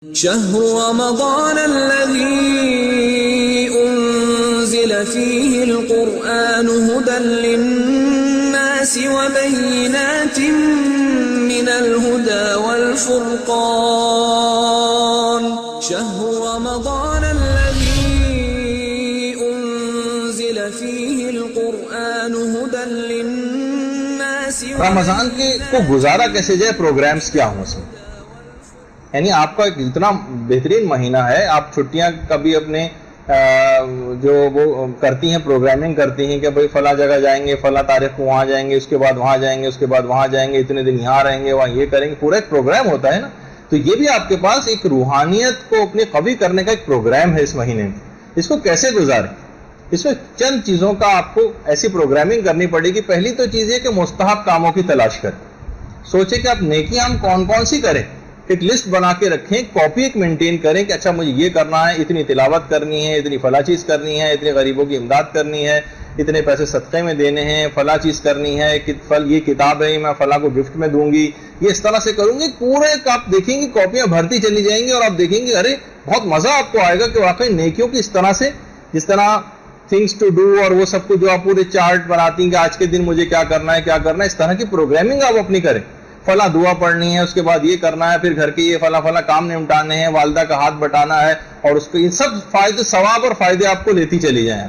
شهر رمضان الذي أنزل فيه القرآن هدى للناس وبينات من الهدى والفرقان شهر رمضان الذي أنزل فيه القرآن هدى للناس. رمضان کو گزارا کیسے جائے، پروگرامز کیا ہوں اس میں، یعنی آپ کا اتنا بہترین مہینہ ہے، آپ چھٹیاں کبھی اپنے جو وہ کرتی ہیں، پروگرامنگ کرتی ہیں کہ بھئی فلاں جگہ جائیں گے، فلاں تاریخ کو وہاں جائیں گے، اس کے بعد وہاں جائیں گے، اس کے بعد وہاں جائیں گے، اتنے دن یہاں رہیں گے، وہاں یہ کریں گے، پورا ایک پروگرام ہوتا ہے نا. تو یہ بھی آپ کے پاس ایک روحانیت کو اپنی قوی کرنے کا ایک پروگرام ہے اس مہینے میں. اس کو کیسے گزاریں، اس میں چند چیزوں کا آپ کو ایسی پروگرامنگ کرنی پڑے گی. پہلی تو چیز یہ کہ مستحب کاموں کی تلاش کریں، سوچیں کہ آپ نیکیاں ہم کون کون سی کریں، ایک لسٹ بنا کے رکھیں، کاپی ایک مینٹین کریں کہ اچھا مجھے یہ کرنا ہے، اتنی تلاوت کرنی ہے، اتنی فلاں چیز کرنی ہے، اتنے غریبوں کی امداد کرنی ہے، اتنے پیسے صدقے میں دینے ہیں، فلاں چیز کرنی ہے، یہ کتاب ہے میں فلاں کو گفٹ میں دوں گی، یہ اس طرح سے کروں گی. پورے آپ دیکھیں گے کاپیاں بھرتی چلی جائیں گی اور آپ دیکھیں گے ارے بہت مزہ آپ کو آئے گا کہ واقعی نیکیوں کی اس طرح سے، جس طرح تھنگس ٹو ڈو اور وہ سب کو جو آپ پورے چارٹ بناتی ہیں کہ آج کے دن مجھے کیا کرنا ہے کیا کرنا ہے، اس طرح کی پروگرامنگ آپ اپنی کریں. فلاں دعا پڑھنی ہے، اس کے بعد یہ کرنا ہے، پھر گھر کے یہ فلاں کام نمٹانے ہیں، والدہ کا ہاتھ بٹانا ہے، اور اس کو یہ سب فائدے، ثواب اور فائدے آپ کو لیتی چلی جائیں.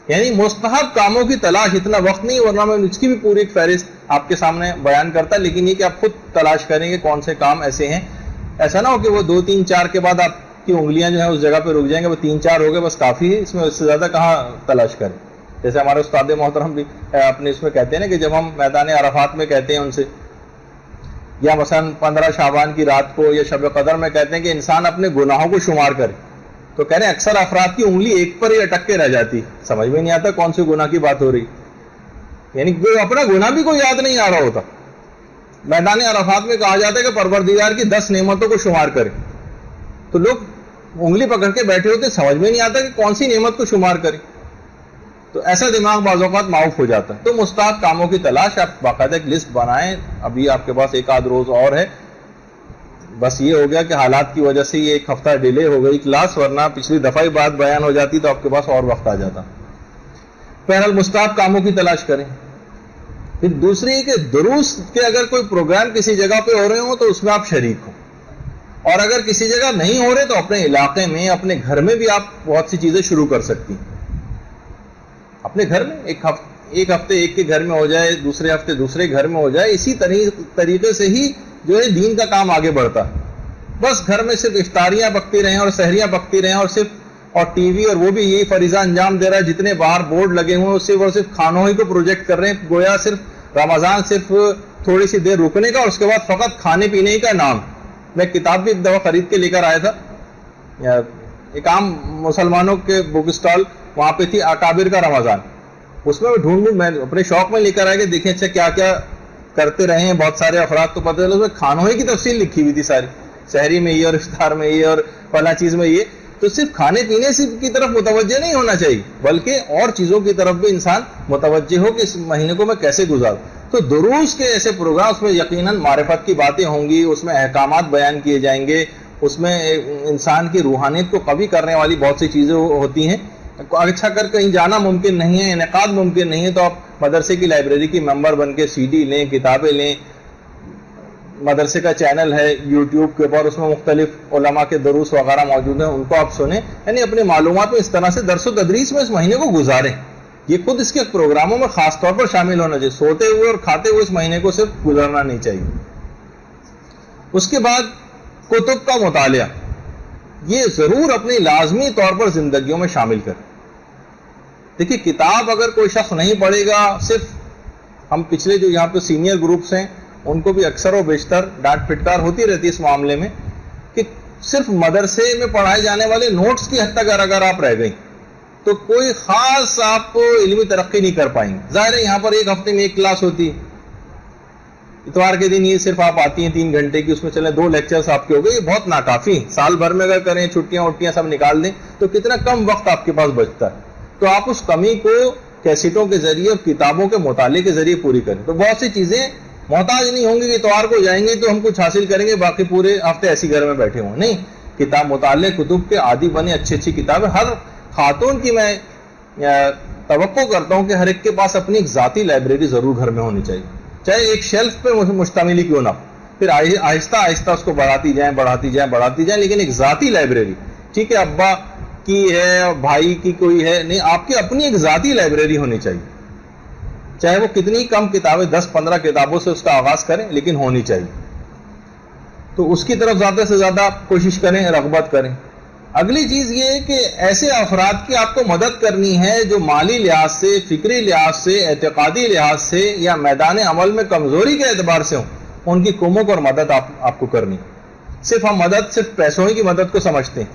یعنی مستحب کاموں کی تلاش، اتنا وقت نہیں ورنہ میں اس کی بھی پوری ایک فہرست آپ کے سامنے بیان کرتا، لیکن یہ کہ آپ خود تلاش کریں گے کون سے کام ایسے ہیں. ایسا نہ ہو کہ وہ 2 3 4 کے بعد آپ کی انگلیاں جو ہیں اس جگہ پہ رک جائیں گے، وہ 3 4 ہو گئے بس کافی ہے، اس میں اس سے زیادہ کہاں تلاش کریں. جیسے ہمارے استاد محترم بھی اپنے اس میں کہتے ہیں نا کہ جب ہم میدان عرفات میں کہتے ہیں ان سے، یا مثلا 15 شعبان کی رات کو یا شب قدر میں کہتے ہیں کہ انسان اپنے گناہوں کو شمار کرے، تو کہہ رہے ہیں اکثر افراد کی انگلی ایک پر ہی اٹک کے رہ جاتی، سمجھ میں نہیں آتا کون سے گناہ کی بات ہو رہی، یعنی اپنا گناہ بھی کوئی یاد نہیں آ رہا ہوتا. میدان عرفات میں کہا جاتا ہے کہ پروردگار کی 10 نعمتوں کو شمار کرے، تو لوگ انگلی پکڑ کے بیٹھے ہوتے، سمجھ میں نہیں آتا کہ کون سی نعمت کو شمار کرے. تو ایسا دماغ بعض اوقات معاف ہو جاتا ہے. تو مستحب کاموں کی تلاش، آپ باقاعدہ ایک لسٹ بنائیں. ابھی آپ کے پاس 1 آدھ روز اور ہے، بس یہ ہو گیا کہ حالات کی وجہ سے یہ 1 ہفتہ ڈیلے ہو گئی کلاس، ورنہ پچھلی دفعہ ہی بات بیان ہو جاتی تو آپ کے پاس اور وقت آ جاتا. بہرحال مستحب کاموں کی تلاش کریں. پھر دوسری کہ دروس کے اگر کوئی پروگرام کسی جگہ پہ ہو رہے ہوں تو اس میں آپ شریک ہوں، اور اگر کسی جگہ نہیں ہو رہے تو اپنے علاقے میں، اپنے گھر میں بھی آپ بہت سی چیزیں شروع کر سکتی ہیں. اپنے گھر میں ایک ہفتے ایک کے گھر میں ہو جائے، دوسرے ہفتے دوسرے گھر میں ہو جائے. اسی طریقے سے ہی جو ہے دین کا کام آگے بڑھتا ہے. بس گھر میں صرف افطاریاں پکتی رہیں اور سحریاں پکتی رہیں، اور ٹی وی اور وہ بھی یہی فریضہ انجام دے رہا ہے. جتنے باہر بورڈ لگے ہوئے ہیں صرف اور صرف کھانوں ہی کو پروجیکٹ کر رہے ہیں، گویا صرف رمضان صرف تھوڑی سی دیر رکنے کا اور اس کے بعد فقط کھانے پینے کا نام. میں کتاب بھی ایک دفعہ خرید کے لے کر آیا تھا، ایک عام مسلمانوں کے بک اسٹال وہاں پہ تھی، اکابر کا رمضان. اس میں ڈھونڈ میں اپنے شوق میں لے کر آیا کہ دیکھیں اچھا کیا کیا کرتے رہے ہیں بہت سارے افراد. تو پتہ چلا اس میں کھانوں ہی کی تفصیل لکھی ہوئی تھی ساری، سحری میں یہ اور افطار میں یہ اور فلاں چیز میں یہ. تو صرف کھانے پینے کی طرف متوجہ نہیں ہونا چاہیے، بلکہ اور چیزوں کی طرف بھی انسان متوجہ ہو کہ اس مہینے کو میں کیسے گزاروں. تو دروس کے ایسے پروگرام، اس میں یقیناً معرفت کی باتیں ہوں گی، اس میں احکامات بیان کیے جائیں گے، اس میں انسان کی روحانیت کو قوی کرنے والی بہت سی چیزیں ہوتی ہیں. اچھا اگر کہیں جانا ممکن نہیں ہے، انعقاد ممکن نہیں ہے، تو آپ مدرسے کی لائبریری کی ممبر بن کے CD لیں، کتابیں لیں. مدرسے کا چینل ہے یوٹیوب کے اوپر، اس میں مختلف علماء کے دروس وغیرہ موجود ہیں، ان کو آپ سنیں. یعنی اپنی معلومات میں اس طرح سے درس و تدریس میں اس مہینے کو گزاریں. یہ خود اس کے پروگراموں میں خاص طور پر شامل ہونا چاہیے. سوتے ہوئے اور کھاتے ہوئے اس مہینے کو صرف گزارنا نہیں چاہیے. اس کے بعد کتب کا مطالعہ، یہ ضرور اپنی لازمی طور پر زندگیوں میں شامل کریں. دیکھیے کتاب اگر کوئی شخص نہیں پڑھے گا، صرف ہم پچھلے جو یہاں پہ سینئر گروپس ہیں ان کو بھی اکثر و بیشتر ڈانٹ پھٹکار ہوتی رہتی ہے اس معاملے میں کہ صرف مدرسے میں پڑھائے جانے والے نوٹس کی حد تک اگر آپ رہ گئیں تو کوئی خاص آپ کو علمی ترقی نہیں کر پائیں گے. ظاہر ہے یہاں پر 1 ہفتے میں 1 کلاس ہوتی ہے، اتوار کے دن یہ صرف آپ آتی ہیں 3 گھنٹے کی، اس میں چلیں 2 لیکچرز آپ کے ہو گئے، یہ بہت ناکافی. سال بھر میں اگر کریں، چھٹیاں وٹیاں سب نکال دیں تو کتنا کم وقت آپ کے پاس بچتا ہے. تو آپ اس کمی کو کیسٹوں کے ذریعے اور کتابوں کے مطالعے کے ذریعے پوری کریں. تو بہت سی چیزیں محتاج نہیں ہوں گے کہ اتوار کو جائیں گے تو ہم کچھ حاصل کریں گے باقی پورے ہفتے ایسی گھر میں بیٹھے ہوں. نہیں، کتاب مطالعہ کتب کے عادی بنے، اچھی اچھی کتابیں. ہر خاتون کی میں توقع کرتا ہوں کہ ہر ایک کے پاس اپنی ایک ذاتی لائبریری ضرور گھر میں ہونی چاہیے، چاہے ایک شیلف پہ مشتمل ہی کیوں نہ ہو. پھر آہستہ آہستہ اس کو بڑھاتی جائیں، لیکن ایک ذاتی لائبریری. ٹھیک ہے ابا کی ہے، بھائی کی کوئی ہے نہیں، آپ کی اپنی ایک ذاتی لائبریری ہونی چاہیے. چاہے وہ کتنی کم کتابیں 10-15 کتابوں سے اس کا آغاز کریں، لیکن ہونی چاہیے. تو اس کی طرف زیادہ سے زیادہ کوشش کریں، رغبت کریں. اگلی چیز یہ ہے کہ ایسے افراد کی آپ کو مدد کرنی ہے جو مالی لحاظ سے، فکری لحاظ سے، اعتقادی لحاظ سے یا میدان عمل میں کمزوری کے اعتبار سے ہوں. ان کی کمک اور مدد آپ کو کرنی. صرف ہم مدد صرف پیسوں ہی کی مدد کو سمجھتے ہیں.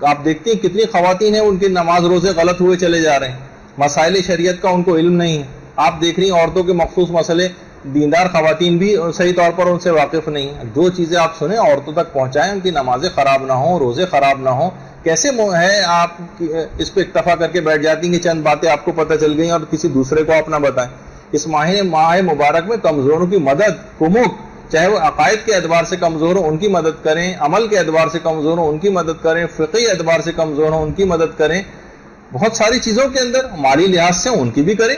آپ دیکھتے ہیں کتنی خواتین ہیں ان کی نماز روزے غلط ہوئے چلے جا رہے ہیں، مسائل شریعت کا ان کو علم نہیں ہے. آپ دیکھ رہی ہیں عورتوں کے مخصوص مسئلے دیندار خواتین بھی صحیح طور پر ان سے واقف نہیں ہیں. جو چیزیں آپ سنیں عورتوں تک پہنچائیں، ان کی نمازیں خراب نہ ہوں، روزے خراب نہ ہوں. کیسے ہے آپ اس پہ اکتفا کر کے بیٹھ جاتی ہیں کہ چند باتیں آپ کو پتہ چل گئی اور کسی دوسرے کو آپ نہ بتائیں. اس ماہ مبارک میں کمزوروں کی مدد، کمک، چاہے وہ عقائد کے اعتبار سے کمزور ہوں ان کی مدد کریں، عمل کے اعتبار سے کمزور ہوں ان کی مدد کریں، فقہی اعتبار سے کمزور ہوں ان کی مدد کریں. بہت ساری چیزوں کے اندر مالی لحاظ سے ان کی بھی کریں.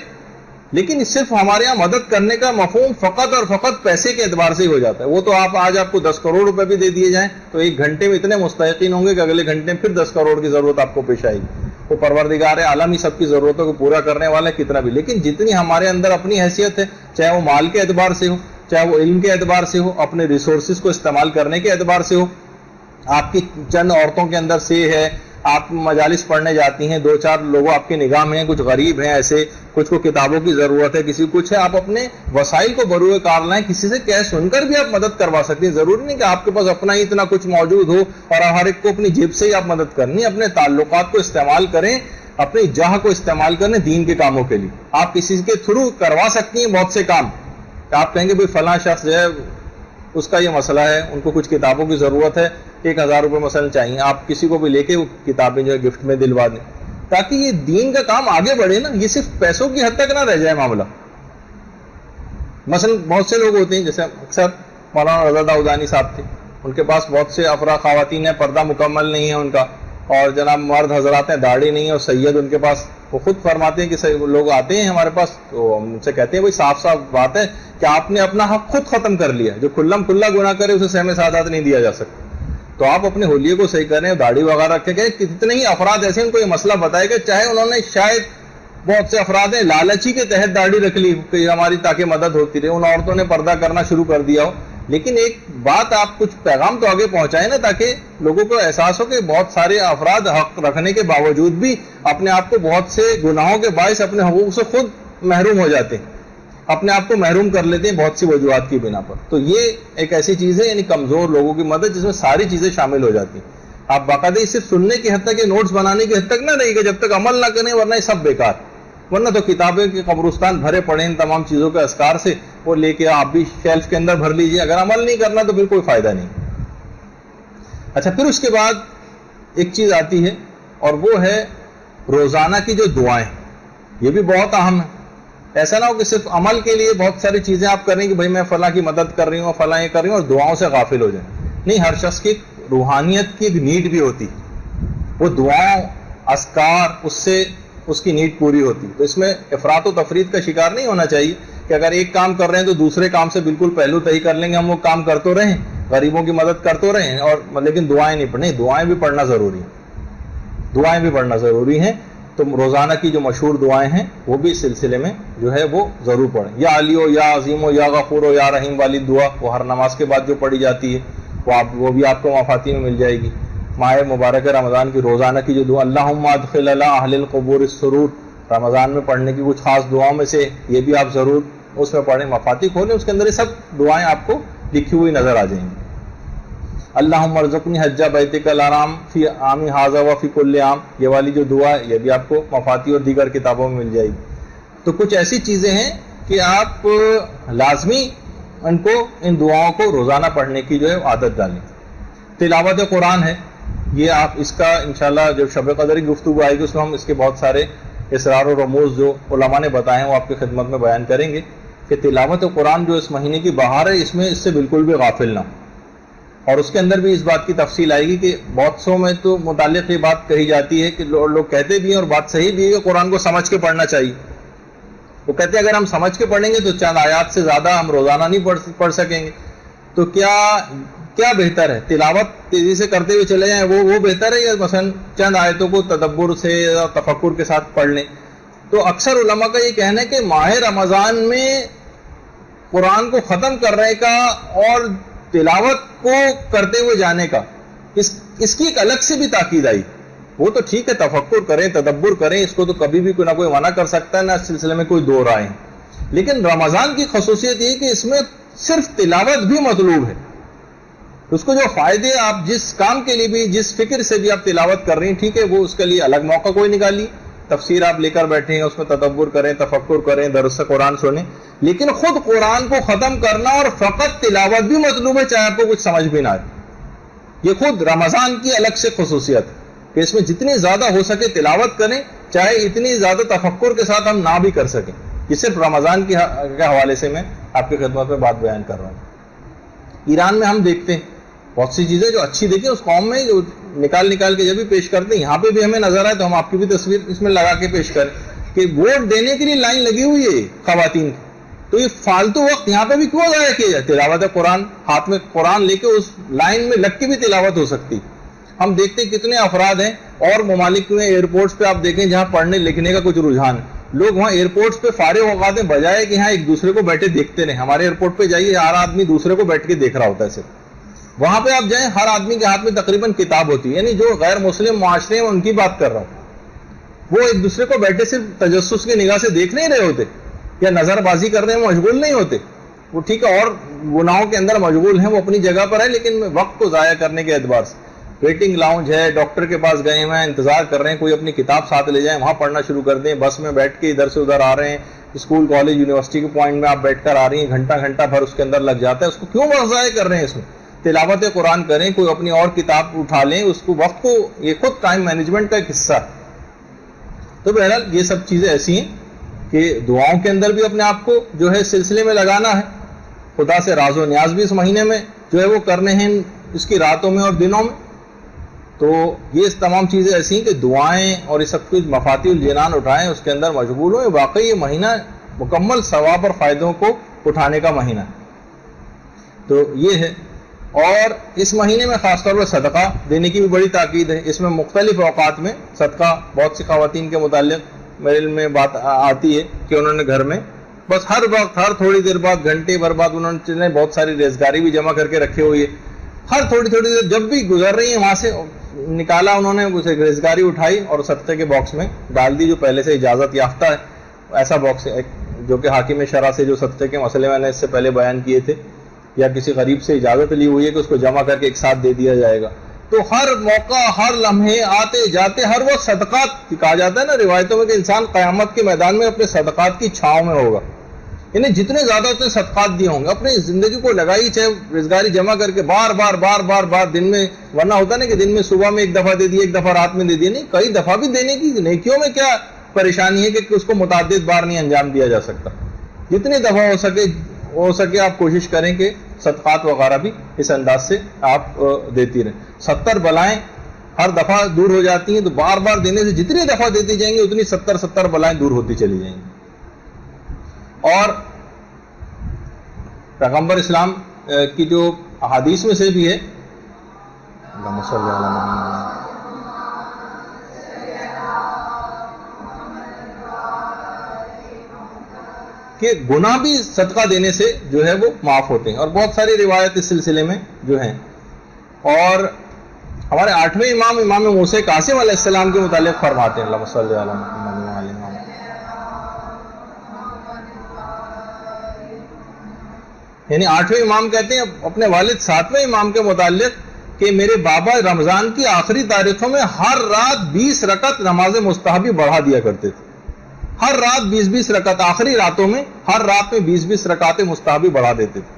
لیکن صرف ہمارے یہاں مدد کرنے کا مفہوم فقط اور فقط پیسے کے اعتبار سے ہی ہو جاتا ہے. وہ تو آج آپ کو 10 کروڑ روپے بھی دے دیے جائیں تو ایک گھنٹے میں اتنے مستحقین ہوں گے کہ اگلے گھنٹے میں پھر 10 کروڑ کی ضرورت آپ کو پیش آئے گی. وہ پروردگار عالم ہی سب کی ضرورتوں کو پورا کرنے والا ہے کتنا بھی. لیکن جتنی ہمارے اندر اپنی حیثیت ہے، چاہے وہ مال کے اعتبار سے ہو، چاہے وہ علم کے اعتبار سے ہو، اپنے ریسورسز کو استعمال کرنے کے اعتبار سے ہو. آپ کی چند عورتوں کے اندر سے ہے، آپ مجالس پڑھنے جاتی ہیں، 2-4 لوگوں آپ کی نگاہ میں ہیں، کچھ غریب ہیں ایسے، کچھ کو کتابوں کی ضرورت ہے، کسی کچھ ہے، آپ اپنے وسائل کو بروئے کار لائیں. کسی سے کہہ سن کر بھی آپ مدد کروا سکتے ہیں. ضروری نہیں کہ آپ کے پاس اپنا ہی اتنا کچھ موجود ہو اور ہر ایک کو اپنی جیب سے ہی آپ مدد کرنی. اپنے تعلقات کو استعمال کریں، اپنی جاہ کو استعمال کریں دین کے کاموں کے لیے. آپ کسی کے تھرو کروا سکتی ہیں بہت سے کام. آپ کہیں گے بھائی فلاں شخص جو ہے اس کا یہ مسئلہ ہے، ان کو کچھ کتابوں کی ضرورت ہے، 1000 روپے مثلا چاہیے، آپ کسی کو بھی لے کے وہ کتابیں جو ہے گفٹ میں دلوا دیں تاکہ یہ دین کا کام آگے بڑھے نا. یہ صرف پیسوں کی حد تک نہ رہ جائے معاملہ. مثلا بہت سے لوگ ہوتے ہیں، جیسے اکثر مولانا رضا داؤدانی صاحب تھے، ان کے پاس بہت سے افراد خواتین ہیں، پردہ مکمل نہیں ہے ان کا، اور جناب مرد حضرات ہیں داڑھی نہیں ہے، اور سید ان کے پاس. وہ خود فرماتے ہیں کہ لوگ آتے ہیں ہمارے پاس تو ہم ان سے کہتے ہیں بھائی صاف صاف بات ہے کہ آپ نے اپنا حق خود ختم کر لیا. جو کھلم کھلا گناہ کرے اسے سہم سعادت نہیں دیا جا سکتا. تو آپ اپنے حلیے کو صحیح کریں، داڑھی وغیرہ رکھے گئے. کتنے ہی افراد ایسے ان کو یہ مسئلہ بتائے گا، چاہے انہوں نے شاید بہت سے افراد ہیں لالچی کے تحت داڑھی رکھ لی کہ ہماری تاکہ مدد ہوتی رہے، ان عورتوں نے پردہ کرنا شروع کر دیا ہو. لیکن ایک بات آپ کچھ پیغام تو آگے پہنچائیں نا، تاکہ لوگوں کو احساس ہو کہ بہت سارے افراد حق رکھنے کے باوجود بھی اپنے آپ کو بہت سے گناہوں کے باعث اپنے حقوق سے خود محروم ہو جاتے ہیں، اپنے آپ کو محروم کر لیتے ہیں بہت سی وجوہات کی بنا پر. تو یہ ایک ایسی چیز ہے، یعنی کمزور لوگوں کی مدد، جس میں ساری چیزیں شامل ہو جاتی ہیں. آپ باقاعدہ صرف سننے کی حد تک، یہ نوٹس بنانے کی حد تک نہ رہے گا جب تک عمل نہ کریں، ورنہ یہ سب بیکار. ورنہ تو کتابیں کے قبرستان بھرے پڑے ان تمام چیزوں کے اذکار سے، وہ لے کے آپ بھی شیلف کے اندر بھر لیجئے. اگر عمل نہیں کرنا تو پھر کوئی فائدہ نہیں. اچھا، پھر اس کے بعد ایک چیز آتی ہے اور وہ ہے روزانہ کی جو دعائیں. یہ بھی بہت اہم ہے. ایسا نہ ہو کہ صرف عمل کے لیے بہت ساری چیزیں آپ کریں کہ بھائی میں فلاں کی مدد کر رہی ہوں، فلاں یہ کر رہی ہوں، اور دعاؤں سے غافل ہو جائیں. نہیں، ہر شخص کی روحانیت کی ایک نیڈ بھی ہوتی، وہ دعاؤں اذکار اس سے اس کی نیڈ پوری ہوتی. تو اس میں افراط و تفریط کا شکار نہیں ہونا چاہیے کہ اگر ایک کام کر رہے ہیں تو دوسرے کام سے بالکل پہلو تہی کر لیں گے، ہم وہ کام کرتے رہیں، غریبوں کی مدد کرتے رہیں، اور لیکن دعائیں نہیں پڑھیں. دعائیں بھی پڑھنا ضروری ہیں، دعائیں بھی پڑھنا ضروری ہیں. تو روزانہ کی جو مشہور دعائیں ہیں وہ بھی اس سلسلے میں جو ہے وہ ضرور پڑھیں. یا علی ہو، یا عظیم ہو، یا غفور ہو، یا رحیم والی دعا وہ ہر نماز کے بعد جو پڑھی جاتی ہے وہ بھی آپ کو مفاتی میں مل جائے گی. ماہ مبارک رمضان کی روزانہ کی جو دعا اللہم ادخل علی اہل القبور السرور، رمضان میں پڑھنے کی کچھ خاص دعاؤں میں سے یہ بھی آپ ضرور اس میں پڑھیں. مفاتی کھولیں، اس کے اندر یہ سب دعائیں آپ کو لکھی ہوئی نظر آ جائیں گی. اللہم ارزقنی حج بیتک الحرام فی عامی ھذا و فی کل عام، یہ والی جو دعا ہے یہ بھی آپ کو مفاتی اور دیگر کتابوں میں مل جائے گی. تو کچھ ایسی چیزیں ہیں کہ آپ لازمی ان دعاؤں کو روزانہ پڑھنے کی جو ہے عادت ڈالیں. تلاوت قرآن ہے، یہ آپ اس کا انشاءاللہ جب شب قدر کی گفتگو آئے گی اس میں ہم اس کے بہت سارے اسرار و رموز جو علماء نے بتائے ہیں وہ آپ کی خدمت میں بیان کریں گے کہ تلاوت قرآن جو اس مہینے کی بہار ہے اس میں اس سے بالکل بھی غافل نہ ہو. اور اس کے اندر بھی اس بات کی تفصیل آئے گی کہ بہت سو میں تو متعلق یہ بات کہی جاتی ہے کہ لوگ کہتے بھی ہیں اور بات صحیح بھی ہے کہ قرآن کو سمجھ کے پڑھنا چاہیے. وہ کہتے ہیں اگر ہم سمجھ کے پڑھیں گے تو چند آیات سے زیادہ ہم روزانہ نہیں پڑھ سکیں گے. تو کیا بہتر ہے؟ تلاوت تیزی سے کرتے ہوئے چلے جائیں وہ بہتر ہے، یا مثلا چند آیتوں کو تدبر سے یا تفکر کے ساتھ پڑھ لیں؟ تو اکثر علماء کا یہ کہنا ہے کہ ماہ رمضان میں قرآن کو ختم کرنے کا اور تلاوت کو کرتے ہوئے جانے کا اس کی ایک الگ سے بھی تاکید آئی. وہ تو ٹھیک ہے، تفکر کریں، تدبر کریں، اس کو تو کبھی بھی کوئی نہ کوئی منع کر سکتا ہے، نہ اس سلسلے میں کوئی دو رائے ہیں. لیکن رمضان کی خصوصیت یہ کہ اس میں صرف تلاوت بھی مطلوب ہے. اس کو جو فائدے آپ جس کام کے لیے بھی، جس فکر سے بھی آپ تلاوت کر رہی ہیں، ٹھیک ہے، وہ اس کے لیے الگ موقع کوئی نکالیے، تفسیر آپ لے کر بیٹھیں، اس میں تدبر کریں، تفکر کریں، درس قرآن سنیں. لیکن خود قرآن کو ختم کرنا اور فقط تلاوت بھی مطلوب ہے، چاہے آپ کو کچھ سمجھ بھی نہ آئے. یہ خود رمضان کی الگ سے خصوصیت ہے کہ اس میں جتنی زیادہ ہو سکے تلاوت کریں، چاہے اتنی زیادہ تفکر کے ساتھ ہم نہ بھی کر سکیں. یہ صرف رمضان کے حوالے سے میں آپ کی خدمت میں بات بیان کر رہا ہوں. ایران میں ہم دیکھتے ہیں بہت سی چیزیں جو اچھی دیکھیں اس قوم میں، جو نکال کے جب بھی پیش کرتے ہیں، یہاں پہ بھی ہمیں نظر آئے تو ہم آپ کی بھی تصویر اس میں لگا کے پیش کریں کہ ووٹ دینے کے لیے لائن لگی ہوئی ہے خواتین کی. تو یہ فالتو وقت یہاں پہ بھی کیوں ضائع کیا جائے؟ تلاوت قرآن، ہاتھ میں قرآن لے کے اس لائن میں لگ کے بھی تلاوت ہو سکتی. ہم دیکھتے ہیں کتنے افراد ہیں اور ممالک میں ایئرپورٹس پہ آپ دیکھیں جہاں پڑھنے لکھنے کا کچھ رجحان ہے، لوگ وہاں ایئرپورٹس پہ فارغ اوقات ہیں بجائے کہ یہاں ایک دوسرے کو بیٹھے دیکھتے رہیں. ہمارے ایئرپورٹ پہ جائیے، ہر آدمی دوسرے کو بیٹھ کے دیکھ رہا ہوتا ہے. صرف وہاں پہ آپ جائیں، ہر آدمی کے ہاتھ میں تقریباً کتاب ہوتی ہے. یعنی جو غیر مسلم معاشرے ہیں ان کی بات کر رہا ہوں، وہ ایک دوسرے کو بیٹھے صرف تجسس کی نگاہ سے دیکھ نہیں رہے ہوتے یا نظر بازی کرنے میں مشغول نہیں ہوتے. وہ ٹھیک ہے اور گناہوں کے اندر مشغول ہیں، وہ اپنی جگہ پر ہے، لیکن وقت کو ضائع کرنے کے اعتبار سے ویٹنگ لاؤنج ہے، ڈاکٹر کے پاس گئے ہیں، انتظار کر رہے ہیں، کوئی اپنی کتاب ساتھ لے جائیں، وہاں پڑھنا شروع کر دیں. بس میں بیٹھ کے ادھر سے ادھر آ رہے ہیں، اسکول کالج یونیورسٹی کے پوائنٹ میں آپ بیٹھ کر آ رہی ہیں، گھنٹہ بھر اس کے اندر لگ جاتا ہے. اس کو کیوں وقت ضائع کر رہے ہیں؟ اس میں تلاوت قرآن کریں، کوئی اپنی اور کتاب اٹھا لیں. اس کو وقت کو، یہ خود ٹائم مینجمنٹ کا ایک حصہ ہے. تو بہرحال یہ سب چیزیں ایسی ہیں کہ دعاؤں کے اندر بھی اپنے آپ کو جو ہے سلسلے میں لگانا ہے. خدا سے راز و نیاز بھی اس مہینے میں جو ہے وہ کرنے ہیں، اس کی راتوں میں اور دنوں میں. تو یہ تمام چیزیں ایسی ہیں کہ دعائیں اور یہ سب کچھ مفاتیح الجنان اٹھائیں، اس کے اندر مشغول ہوئیں. واقعی یہ مہینہ مکمل ثواب اور فائدوں کو اٹھانے کا مہینہ ہے. تو یہ ہے. اور اس مہینے میں خاص طور پر صدقہ دینے کی بھی بڑی تاکید ہے. اس میں مختلف اوقات میں صدقہ، بہت سی خواتین کے متعلق میرے علم میں بات آتی ہے کہ انہوں نے گھر میں بس ہر وقت، ہر تھوڑی دیر بعد، گھنٹے بھر بعد انہوں نے بہت ساری ریزگاری بھی جمع کر کے رکھے ہوئی ہے. ہر تھوڑی دیر جب بھی گزر رہی ہیں وہاں سے نکالا انہوں نے، اسے ریزگاری اٹھائی اور صدقے کے باکس میں ڈال دی، جو پہلے سے اجازت یافتہ ہے. ایسا باکس ہے جو کہ حاکم شرع سے جو صدقے کے مسئلے میں نے اس سے پہلے بیان کیے تھے، یا کسی غریب سے اجازت لی ہوئی ہے کہ اس کو جمع کر کے ایک ساتھ دے دیا جائے گا. تو ہر موقع، ہر لمحے، آتے جاتے ہر وقت صدقات کہا جاتا ہے نا روایتوں میں کہ انسان قیامت کے میدان میں اپنے صدقات کی چھاؤں میں ہوگا. یعنی جتنے زیادہ اتنے صدقات دیے ہوں گے، اپنی زندگی کو لگائی، چاہے روزگاری جمع کر کے بار بار دن میں، ورنہ ہوتا نا کہ دن میں صبح میں ایک دفعہ دے دی، ایک دفعہ رات میں دے دی، نہیں، کئی دفعہ بھی دینے کی. نیکیوں میں کیا پریشانی ہے کہ اس کو متعدد بار نہیں انجام دیا جا سکتا. جتنی دفعہ ہو سکے آپ کوشش کریں کہ صدقات وغیرہ بھی اس انداز سے آپ دیتی رہیں. 70 بلائیں ہر دفعہ دور ہو جاتی ہیں، تو بار بار دینے سے جتنی دفعہ دیتی جائیں گی اتنی 70 بلائیں دور ہوتی چلی جائیں گی. اور پیغمبر اسلام کی جو احادیث میں سے بھی ہے، اللہم صلی علی محمد، کہ گناہ بھی صدقہ دینے سے جو ہے وہ معاف ہوتے ہیں. اور بہت ساری روایت اس سلسلے میں جو ہیں. اور ہمارے 8ویں امام موسیٰ قاسم علیہ السلام کے متعلق فرماتے ہیں، اللہم صلی علی محمد وعلی محمد، یعنی 8ویں امام کہتے ہیں اپنے والد 7ویں امام کے متعلق کہ میرے بابا رمضان کی آخری تاریخوں میں ہر رات 20 رکعت نماز مستحبی بڑھا دیا کرتے تھے. ہر رات 20 رکعت، آخری راتوں میں ہر رات میں 20 رکعتیں مستحبی بڑھا دیتے تھے.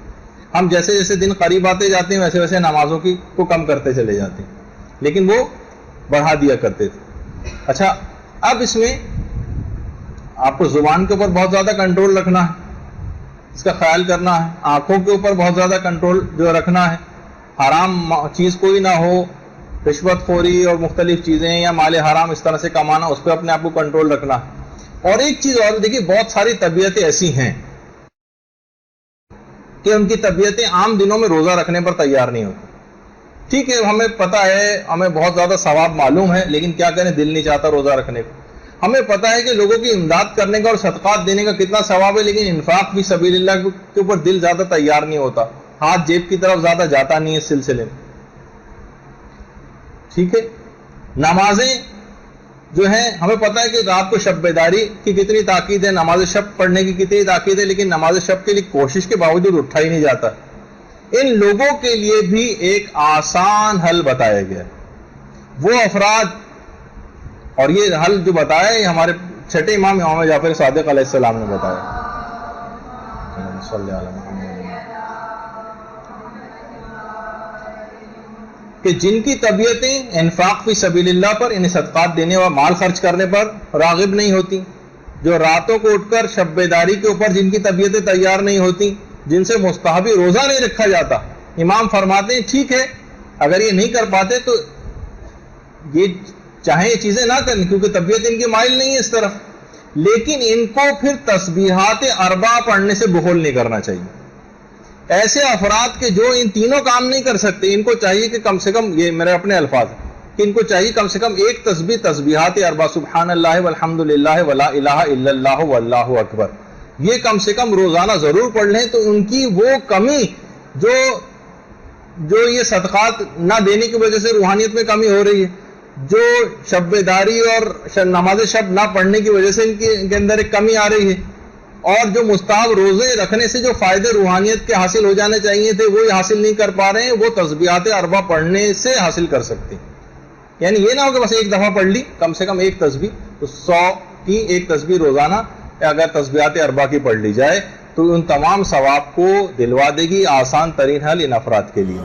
ہم جیسے جیسے دن قریب آتے جاتے ہیں ویسے ویسے نمازوں کی کو کم کرتے چلے جاتے ہیں، لیکن وہ بڑھا دیا کرتے تھے. اچھا، اب اس میں آپ کو زبان کے اوپر بہت زیادہ کنٹرول رکھنا ہے، اس کا خیال کرنا ہے. آنکھوں کے اوپر بہت زیادہ کنٹرول جو رکھنا ہے. حرام چیز کوئی نہ ہو، رشوت خوری اور مختلف چیزیں یا مال حرام اس طرح سے کمانا، اس پہ اپنے آپ کو کنٹرول رکھنا. اور ایک چیز اور دیکھیے، بہت ساری طبیعتیں ایسی ہیں کہ ان کی طبیعتیں عام دنوں میں روزہ رکھنے پر تیار نہیں ہوتی. ٹھیک ہے، ہمیں پتا ہے، ہمیں بہت زیادہ ثواب معلوم ہے، لیکن کیا کریں، دل نہیں چاہتا روزہ رکھنے کو. ہمیں پتا ہے کہ لوگوں کی امداد کرنے کا اور صدقات دینے کا کتنا ثواب ہے، لیکن انفاق فی سبیل اللہ کے اوپر دل زیادہ تیار نہیں ہوتا، ہاتھ جیب کی طرف زیادہ جاتا نہیں ہے اس سلسلے میں. ٹھیک ہے، نمازیں جو ہیں، ہمیں پتا ہے کہ رات کو شب بیداری کی کتنی تاکید ہے، نماز شب پڑھنے کی کتنی تاکید ہے، لیکن نماز شب کے لیے کوشش کے باوجود اٹھا ہی نہیں جاتا. ان لوگوں کے لیے بھی ایک آسان حل بتایا گیا ہے. وہ افراد، اور یہ حل جو بتایا ہے ہمارے چھٹے امام جعفر صادق علیہ السلام نے بتایا، صلی اللہ علیہ وسلم، کہ جن کی طبیعتیں انفاق فی سبیل اللہ پر، انہیں صدقات دینے اور مال خرچ کرنے پر راغب نہیں ہوتی، جو راتوں کو اٹھ کر شب بیداری کے اوپر جن کی طبیعتیں تیار نہیں ہوتی، جن سے مستحبی روزہ نہیں رکھا جاتا، امام فرماتے ہیں ٹھیک ہے اگر یہ نہیں کر پاتے تو یہ چاہیں یہ چیزیں نہ کریں کیونکہ طبیعت ان کی مائل نہیں ہے اس طرف، لیکن ان کو پھر تسبیحات اربع پڑھنے سے بخل نہیں کرنا چاہیے. ایسے افراد کے جو ان تینوں کام نہیں کر سکتے، ان کو چاہیے کہ کم سے کم، یہ میرے اپنے الفاظ ہیں، کہ ان کو چاہیے کم سے کم ایک تسبیح تسبیحات اربع، سبحان اللہ والحمد للہ ولا الہ الا اللہ واللہ اکبر، یہ کم سے کم روزانہ ضرور پڑھ لیں. تو ان کی وہ کمی جو یہ صدقات نہ دینے کی وجہ سے روحانیت میں کمی ہو رہی ہے، جو شب بیداری اور نماز شب نہ پڑھنے کی وجہ سے ان کے اندر ایک کمی آ رہی ہے، اور جو مستحب روزے رکھنے سے جو فائدے روحانیت کے حاصل ہو جانے چاہیے تھے وہ حاصل نہیں کر پا رہے ہیں، وہ تسبیحات اربع پڑھنے سے حاصل کر سکتے ہیں. یعنی یہ نہ ہو کہ بس ایک دفعہ پڑھ لی، کم سے کم ایک تسبیح، تو 100 کی ایک تسبیح روزانہ اگر تسبیحات اربع کی پڑھ لی جائے تو ان تمام ثواب کو دلوا دے گی. آسان ترین حل ان افراد کے لیے.